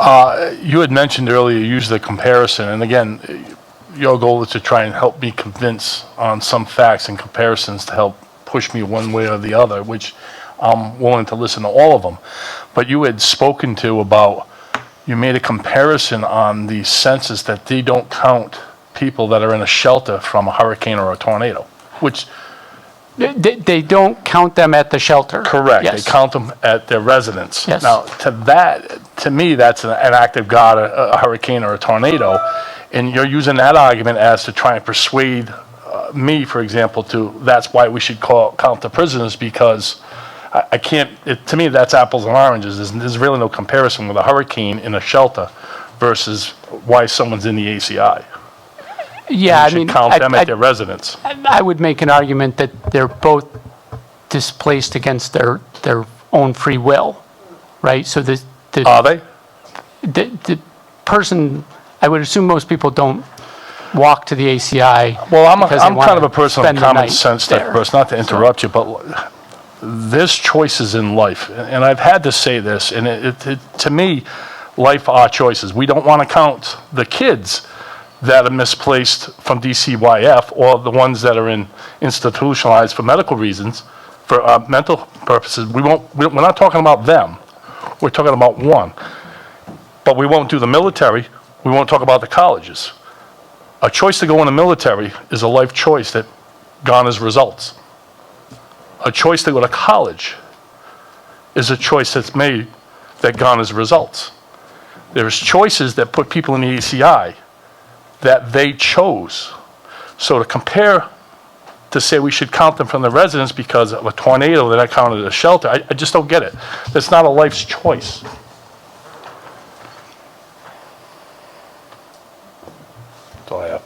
You had mentioned earlier, use the comparison, and again, your goal is to try and help me convince on some facts and comparisons to help push me one way or the other, which I'm willing to listen to all of them. But you had spoken to about, you made a comparison on the census that they don't count people that are in a shelter from a hurricane or a tornado, which. They don't count them at the shelter. Correct. Yes. They count them at their residence. Yes. Now, to me, that's an act of God, a hurricane or a tornado, and you're using that argument as to try and persuade me, for example, that's why we should count the prisoners, because I can't. To me, that's apples and oranges. There's really no comparison with a hurricane in a shelter versus why someone's in the ACI. Yeah, I mean, count them at their residence. I would make an argument that they're both displaced against their own free will, right? So Are they? The person, I would assume most people don't walk to the ACI. Well, I'm because they kind wanna of a person of spend the common night sense type there. person, not to interrupt you, but there's choices in life, and I've had to say this, and it to me, life are choices. We don't want to count the kids that are misplaced from DCYF or the ones that are institutionalized for medical reasons, for mental purposes. We're not talking about them. We're talking about one. But we won't do the military. We won't talk about the colleges. A choice to go in the military is a life choice that garners results. A choice to go to college is a choice that's made that garners results. There's choices that put people in the ACI that they chose. So to say we should count them from the residence because of a tornado that I counted as a shelter, I just don't get it. That's not a life's choice. That's all I have.